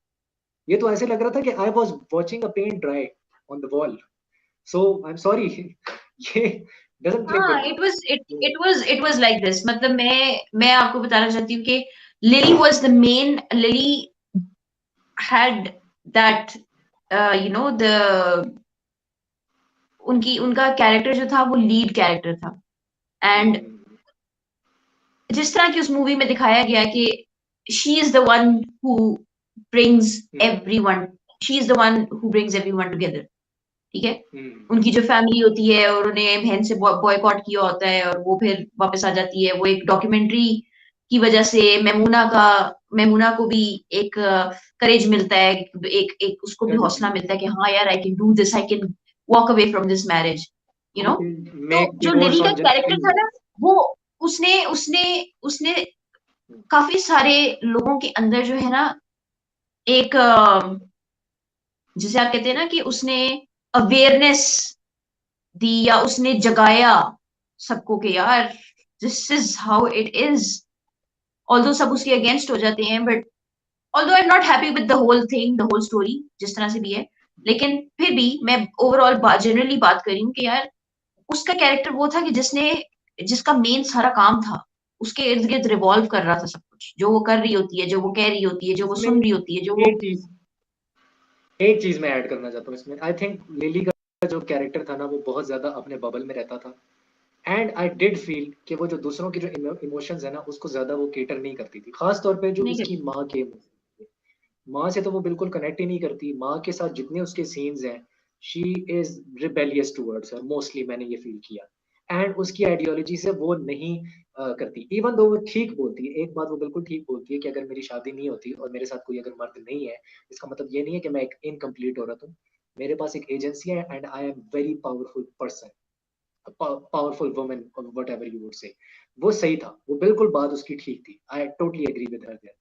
ये तो ऐसे लग रहा था कि I was watching a paint dry on the wall. So I'm sorry, ये doesn't click with हाँ, me. it was like this. मतलब मैं आपको बताना चाहती हूँ कि Lily was the main. Lily had that, the उनका कैरेक्टर जो था वो लीड कैरेक्टर था। And Hmm. जिस तरह की उस मूवी में दिखाया गया कि she is the one who brings Hmm. Everyone, she is the one who brings everyone together. ठीक है, Hmm. उनकी जो फैमिली होती है और उन्हें बहन से बॉयकॉट किया होता है और वो फिर वापस आ जाती है, वो एक डॉक्यूमेंट्री की वजह से मेमूना को भी एक करेज मिलता है, एक एक उसको भी Correct. हौसला मिलता है कि हाँ यार, I can do this, I can walk away from this marriage, you I know. can तो make जो divorce लिली का on just कैरेक्टर 3 था ना, minutes. वो उसने उसने उसने काफी सारे लोगों के अंदर जो है ना एक जिसे आप कहते हैं ना कि उसने अवेयरनेस दी या उसने जगाया सबको कि यार this is how it is. Although सब उसके अगेंस्ट हो जाते हैं, but although I am not happy with the whole thing, the whole story जिस तरह से भी है, लेकिन फिर भी मैं ओवरऑल जनरली बात कर रही हूँ कि यार उसका कैरेक्टर वो था कि जिसका मेन सारा काम था उसके इर्द गिर्द रिवॉल्व कर रहा था सब कुछ, जो वो कर रही होती है, जो वो कह रही होती है, जो वो इसमें सुन रही होती है, जो वो एक चीज मैं ऐड करना चाहता हूँ इसमें। आई थिंक लिली का जो कैरेक्टर था ना वो बहुत ज्यादा अपने बबल में रहता था, एंड आई डिड फील कि वो जो दूसरों की जो इमोशंस है ना उसको ज्यादा वो केटर नहीं करती थी, खास तौर पे जो नहीं उसकी करती। माँ के माँ से तो वो बिल्कुल कनेक्ट ही नहीं करती। माँ के साथ जितने उसके सीन्स हैं, she is rebellious towards her mostly, मैंने ये फील किया। एंड उसकी आइडियोलॉजी से वो नहीं करती, इवन दो वो ठीक बोलती है, एक बात वो बिल्कुल ठीक बोलती है कि अगर मेरी शादी नहीं होती और मेरे साथ कोई अगर मर्द नहीं है, इसका मतलब ये नहीं है कि मैं एक इनकम्प्लीट औरत हूँ। मेरे पास एक एजेंसी है and I am very powerful person, powerful woman, what ever you would say. वो सही था, वो बिल्कुल बात उसकी ठीक थी, I totally agree with her there.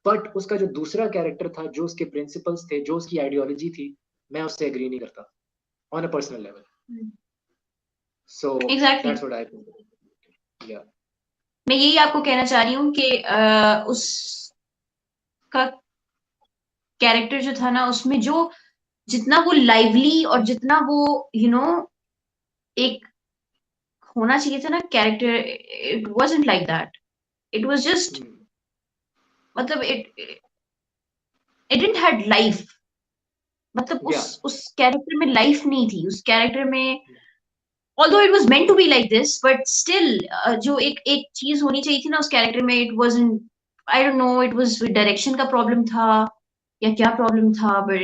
But उसका जो दूसरा कैरेक्टर था, जो उसके प्रिंसिपल्स थे, जो उसकी आइडियोलॉजी थी, मैं उससे एग्री नहीं करता on a personal level. So exactly that's what I think. या मैं यही आपको कहना चाह रही हूँ कि उसका कैरेक्टर जो था ना उसमें जो जितना वो लाइवली और जितना वो यू नो एक होना चाहिए था ना character, it wasn't like that. It was just मतलब इट डिडंट हैड लाइफ। मतलब या उस कैरेक्टर में लाइफ नहीं थी, उस कैरेक्टर में although it was meant to be like this but still जो एक एक चीज होनी चाहिए थी ना उस कैरेक्टर में, it wasn't, I don't know, it was direction का प्रॉब्लम था या क्या प्रॉब्लम था, but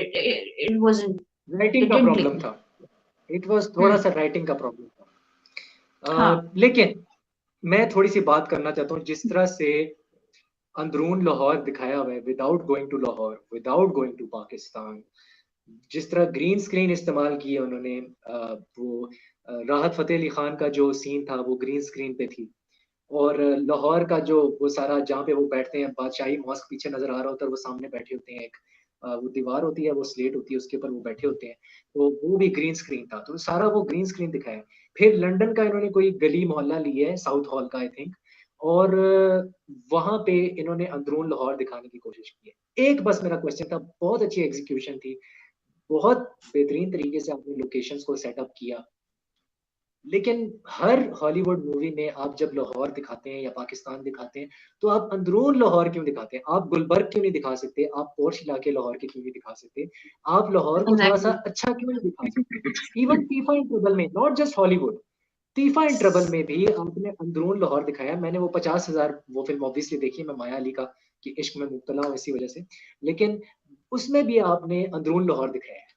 it wasn't, writing it का didn't click। प्रॉब्लम था, इट वाज थोड़ा हम्म। सा राइटिंग का प्रॉब्लम था। हाँ। लेकिन मैं थोड़ी सी बात करना चाहता हूँ, जिस तरह से अंदरून लाहौर दिखाया हुआ है, without going to Lahore, without going to Pakistan, जिस तरह ग्रीन स्क्रीन इस्तेमाल की है उन्होंने, वो राहत फतेह अली खान का जो सीन था वो ग्रीन स्क्रीन पे थी। और लाहौर का जो वो सारा जहाँ पे वो बैठते हैं, बादशाही मॉस्क पीछे नजर आ रहा होता है, और वो सामने बैठे होते हैं, एक वो दीवार होती है, वो स्लेट होती है, उसके ऊपर वो बैठे होते हैं, तो वो भी ग्रीन स्क्रीन था, तो सारा वो ग्रीन स्क्रीन दिखाया है। फिर लंदन का इन्होंने कोई गली मोहल्ला लिया है, साउथ हॉल का आई थिंक, और वहां पे इन्होंने अंदरून लाहौर दिखाने की कोशिश की है। एक बस मेरा क्वेश्चन था, बहुत अच्छी एग्जीक्यूशन थी, बहुत बेहतरीन तरीके से आपने लोकेशंस को सेटअप किया, लेकिन हर हॉलीवुड मूवी में आप जब लाहौर दिखाते हैं या पाकिस्तान दिखाते हैं, तो आप अंदरून लाहौर क्यों दिखाते हैं? आप गुलबर्ग क्यों नहीं दिखा सकते? आप पोर्श इलाके लाहौर के क्यों नहीं दिखा सकते? आप लाहौर को थोड़ा सा एग्जैक्टली। अच्छा क्यों नहीं दिखा सकते? इवन तीफा इन ट्रबल में, not just Hollywood, Teefa in trouble में भी आपने अंदरून लाहौर दिखाया। मैंने वो 50,000 वो फिल्म ऑब्वियसली देखी है, मैं माया अली का कि इश्क में मुब्तला हूँ इसी वजह से, लेकिन उसमें भी आपने अंदरून लाहौर दिखाया है।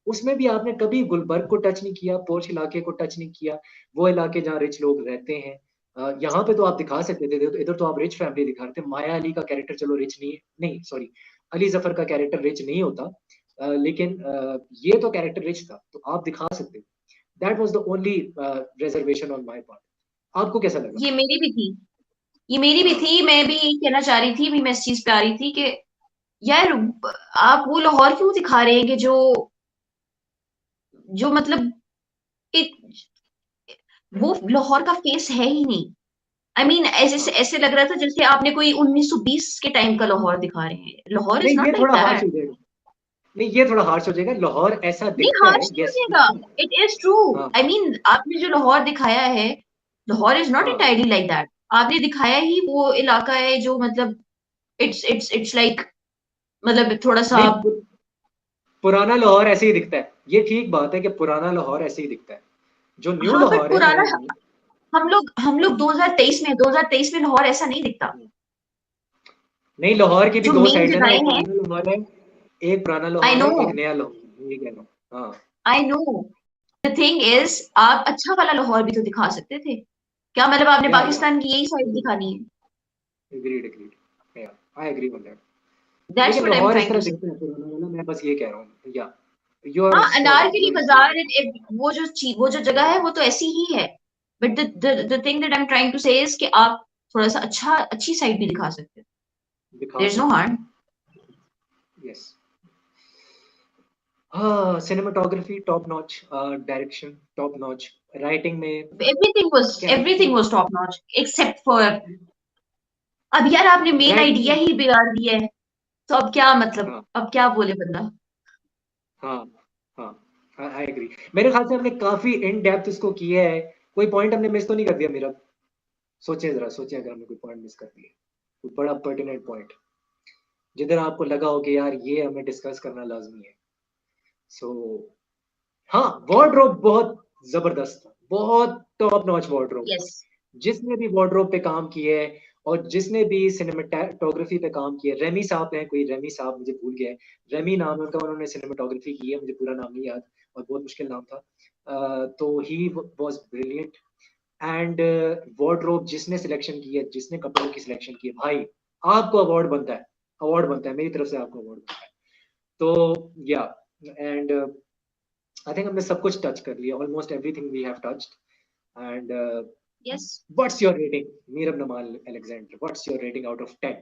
उसमें भी आपने कभी गुलबर्ग को टच नहीं किया, पोर्च इलाके को टच नहीं किया, वो इलाके जहाँ रिच लोग रहते हैं। यहाँ पे तो आप दिखा सकते थे, तो इधर तो आप रिच फैमिली दिखा रहे थे। माया अली का कैरेक्टर चलो रिच नहीं, नहीं सॉरी, अली जफर का कैरेक्टर रिच नहीं होता, लेकिन ये तो कैरेक्टर रिच था, तो आप दिखा सकते थे। That was the only reservation on my part. आपको कैसा लगा? ये मेरी भी थी, ये मेरी भी हाँ थी, मैं भी यही कहना चाह रही थी, भी मैं इस चीज पे आ रही थी कि यार आप वो लाहौर क्यों दिखा रहे हैं कि जो जो मतलब एक वो लाहौर का फेस है ही नहीं। आई मीन ऐसे हाँ, ऐसे लग रहा था जैसे आपने कोई 1920 के टाइम का लाहौर दिखा रहे हैं। लाहौर इज नहीं ये नॉट लाइक थोड़ा हार्श दैट। हो जाएगा, नहीं ये थोड़ा हार्श हो जाएगा, लाहौर ऐसा नहीं दिखता है, हार्श नहीं यस। लगेगा, इट इज ट्रू। हाँ आई मीन आपने जो लाहौर दिखाया है, लाहौर इज नॉट हाँ, इंटायरली लाइक दैट। आपने दिखाया ही वो इलाका है जो मतलब इट्स लाइक मतलब थोड़ा सा। नहीं पुराना लाहौर ऐसे ही दिखता है, ये ठीक बात है कि पुराना लाहौर ऐसे ही दिखता है। जो न्यू हाँ बट लाहौर है पुराना, नया लाहौर, हम लोग 2023 में लाहौर ऐसा नहीं दिखता। नहीं लाहौर की भी जो दो मेन साइड है ना, जगहें एक हैं। पुराना लाहौर है, एक पुराना आई लाहौर नो, है, एक नया लाहौर है, ये कह रहा हूँ। हाँ आई नो, द थिंग हाँ, इज आप अच्छा वाला लाहौर भी तो दिखा सकते थे। क्या मतलब आपने या पाकिस्तान की यही साइड दिखानी है? Agreed agreed, yeah I agree on that. That's लेकिन what I am Lahore is trying to तरह से। दिखता है पुराना वाला, मैं बस ये कह रहा हूँ, या यू आर हाँ spot on, Anarkali you are Bazaar agree. वो जो जगह है वो तो ऐसी ही है, but the thing that I am trying to say is कि आप थोड़ा सा अच्छी साइड भी दिखा सकते हो. दिखा देयर इज नो सकते हार्म. हैं. यस. हाँ, cinematography top notch, direction top notch, writing में Everything character. was top notch except for अब यार आपने मेन आइडिया राइटिंग. ही बिगाड़ दिया है. तो अब क्या मतलब हाँ, अब क्या बोले बंदा. हाँ, हाँ, आई एग्री. मेरे ख्याल से हमने काफी इन डेप्थ इसको किया है. कोई पॉइंट हमने मिस तो नहीं कर दिया मेरा? सोचें जरा, सोचें अगर हमने कोई पॉइंट मिस कर दिया, कोई बड़ा पर्टिनेंट पॉइंट जिधर आपको लगा हो कि यार ये हमें डिस्कस करना लाजमी है. सो हाँ, वार्डरोब बहुत जबरदस्त था, बहुत टॉप नॉच वार्डरोब. यस. जिसने भी वार्डरोब पे काम किया है और जिसने भी सिनेमेटोग्राफी पे काम किया है, रेमी साहब हैं, कोई रेमी साहब, मुझे भूल गया है, रेमी नाम है उनका, उन्होंने सिनेमेटोग्राफी की है, मुझे पूरा नाम नहीं याद और बहुत मुश्किल नाम था. तो he was brilliant. And wardrobe जिसने सिलेक्शन की है, जिसने कपड़ों की सिलेक्शन की है, भाई आपको अवार्ड बनता है, अवार्ड बनता है, मेरी तरफ से आपको अवार्ड बनता है. तो या एंड आई थिंक हमने सब कुछ टच कर लिया, almost everything we have touched. And yes. what's your rating, Meerab Namal Alexander? What's your rating out of 10?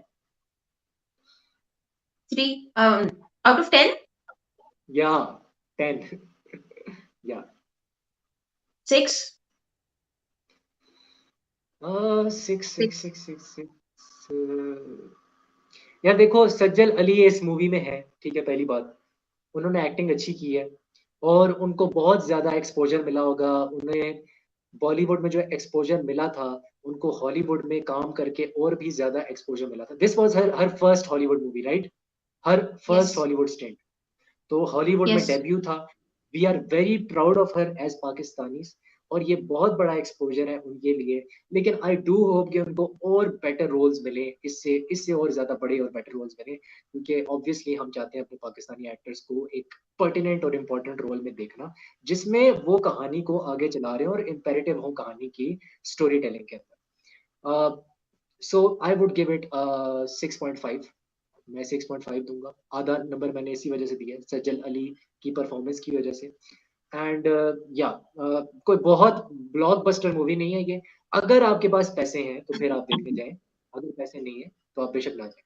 3 out of 10. Yeah, 10. Yeah. 6. 6. 6. यार देखो, सज्जल अली इस मूवी में है, ठीक है, पहली बात, उन्होंने एक्टिंग अच्छी की है और उनको बहुत ज्यादा एक्सपोजर मिला होगा. उन्हें बॉलीवुड में जो एक्सपोजर मिला था, उनको हॉलीवुड में काम करके और भी ज्यादा एक्सपोजर मिला था. This was her first Hollywood movie, right? Her first Yes. Hollywood stint. तो हॉलीवुड में Yes. डेब्यू था. We are very proud of her as Pakistanis, और ये बहुत बड़ा एक्सपोजर है उनके लिए. लेकिन आई डू होप कि उनको और बेटर रोल्स मिले, इससे इससे और ज्यादा बड़े और बेटर रोल्स मिले, क्योंकि ऑब्वियसली हम चाहते हैं अपने पाकिस्तानी एक्टर्स को एक पर्टिनेंट और इम्पोर्टेंट रोल में देखना, जिसमें वो कहानी को आगे चला रहे हैं और इम्पेरेटिव हो कहानी की स्टोरी टेलिंग के अंदर. सो आई वुड गिव इट 6.5. मैं 6.5 दूंगा. आधा नंबर मैंने इसी वजह से दिया है, सज्जल अली की परफॉर्मेंस की वजह से. एंड या कोई बहुत ब्लॉकबस्टर मूवी नहीं है ये. अगर आपके पास पैसे हैं तो फिर आप देखने जाएं, अगर पैसे नहीं है तो आप बेशक ना जाएं.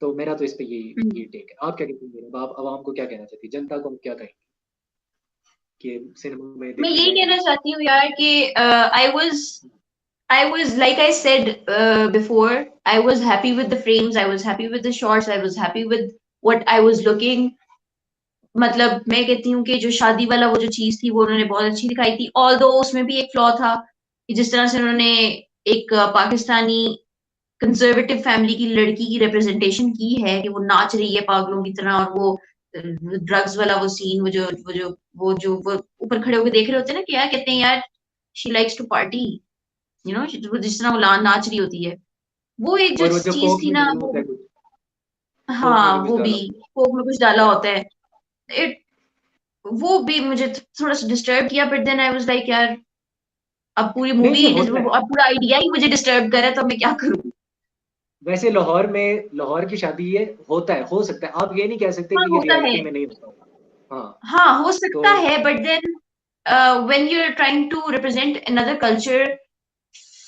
तो मेरा तो इस पे ये हम्म. टेक है. आप क्या कहते हैं? आप आवाम को क्या कहना चाहती है, जनता को हम क्या कहेंगे कि सिनेमा में मैं देखने यही जाए या कहना नहीं? चाहती हूँ यार कि I was like I said before, I was happy with the frames, I was happy with the shots, I was happy with what I was looking. मतलब मैं कहती हूँ कि जो शादी वाला वो जो चीज थी वो उन्होंने बहुत अच्छी दिखाई थी. ऑल्दो उसमें भी एक फ्लॉ था कि जिस तरह से उन्होंने एक पाकिस्तानी कंजर्वेटिव फैमिली की लड़की की रिप्रेजेंटेशन की है कि वो नाच रही है पागलों की तरह, और वो ड्रग्स वाला वो सीन, वो ऊपर खड़े होकर देख रहे होते हैं ना कि यार कहते हैं यार शी लाइक्स टू पार्टी, जिस तरह वो नाच रही होती है, वो एक जो और वो जो चीज कोक थी में ना डाला वो. होता है कुछ, कोक में हाँ भी कुछ वो भी डाला होता कोक में कुछ डाला होता है. इट वो भी मुझे थोड़ा सा डिस्टर्ब किया, but then I was like यार अब पूरी है. नहीं, मूवी ये होता है. अब पूरा आइडिया ही मुझे डिस्टर्ब कर रहा है, तो अब मैं क्या करूँ. वैसे लाहौर में, लाहौर की शादी ये होता है, हो सकता है, आप ये नहीं कह सकते हाँ कि ये होता है. रियलिटी में नहीं होता होगा. हाँ. हाँ हो तो सकता है, but then when you're trying to represent another culture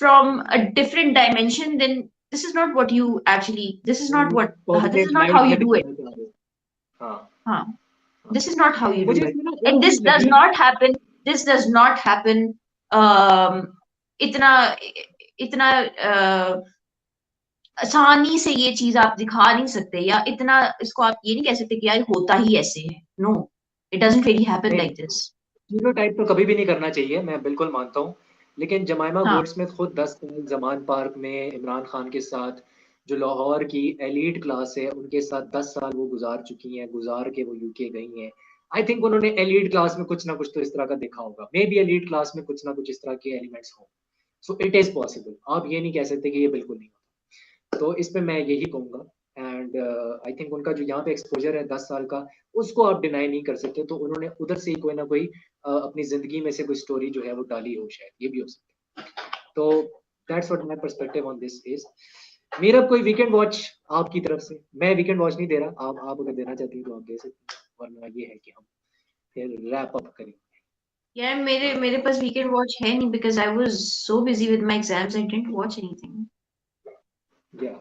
from a different dimension, then this is not what you actually, this positive is not how light you में do it. दिखाना चाह रहे हो. हाँ. हाँ. हाँ. This is not how you do मुझे it. इसमें ना एक And चीज लगी. this does not happen इतना इतना आसानी से ये चीज आप दिखा नहीं सकते, या इतना इसको आप ये नहीं कह सकते कि यार होता ही ऐसे है. No, it doesn't really happen नहीं, लाइक दिस. स्टीरियोटाइप तो कभी भी नहीं करना चाहिए, मैं बिल्कुल मानता हूँ. लेकिन जमाइमा हाँ. गोल्डस्मिथ खुद 10 साल जमान पार्क में इमरान खान के साथ, जो लाहौर की एलीट क्लास है उनके साथ 10 साल वो गुजार चुकी हैं, गुजार के वो यूके गई हैं. आई थिंक उन्होंने एलीट क्लास में कुछ ना कुछ तो इस तरह का देखा होगा, मे बी एलीट क्लास में कुछ ना कुछ इस तरह के एलिमेंट्स हो. So it is possible. आप ये नहीं कह सकते कि ये बिल्कुल नहीं होता. तो इस पे मैं यही कहूंगा. एंड आई थिंक उनका जो यहाँ पे एक्सपोजर है 10 साल का, उसको आप डिनाई नहीं कर सकते. तो उन्होंने उधर से ही कोई ना कोई अपनी जिंदगी में से कोई स्टोरी जो है वो डाली हो, शायद ये भी हो सकता है. तो that's what my perspective on this is. मेरा कोई वीकेंड वॉच आपकी तरफ से, मैं वीकेंड वॉच नहीं दे रहा, आप अगर देना चाहती हैं तो आप दे सकते हैं, वरना ये है कि हम फिर रैप अप करेंगे. यार मेरे पास वीकेंड वॉच है नहीं, because I was so busy with my exams, I didn't watch anything. या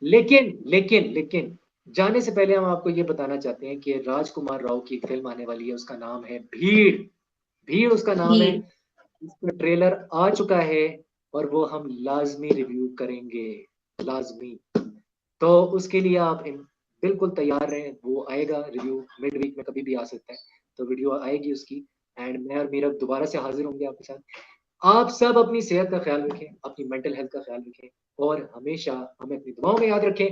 लेकिन लेकिन लेकिन जाने से पहले हम आपको ये बताना चाहते हैं कि राजकुमार राव की एक फिल्म आने वाली है, उसका नाम है भीड़। भीड़ उसका नाम है। भीड़। इसका ट्रेलर आ चुका है और वो हम लाजमी रिव्यू करेंगे, लाजमी। तो उसके लिए आप बिल्कुल तैयार रहें, वो आएगा रिव्यू मिड वीक में, कभी भी आ सकता है। तो वीडियो आएगी उसकी, एंड मैं और मीरब दोबारा से हाजिर होंगे आपके साथ। आप सब अपनी सेहत का ख्याल रखें, अपनी मेंटल हेल्थ का ख्याल रखें, और हमेशा हमें अपनी दुआओं में याद रखें।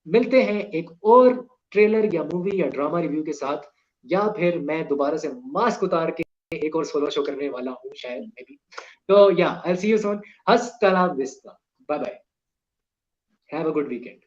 मिलते हैं एक और ट्रेलर या मूवी या ड्रामा रिव्यू के साथ, या फिर मैं दोबारा से मास्क उतार के एक और सोलो शो करने वाला हूँ शायद, मे बी। तो या आई सी you soon. Hasta la vista, bye bye, have a good weekend.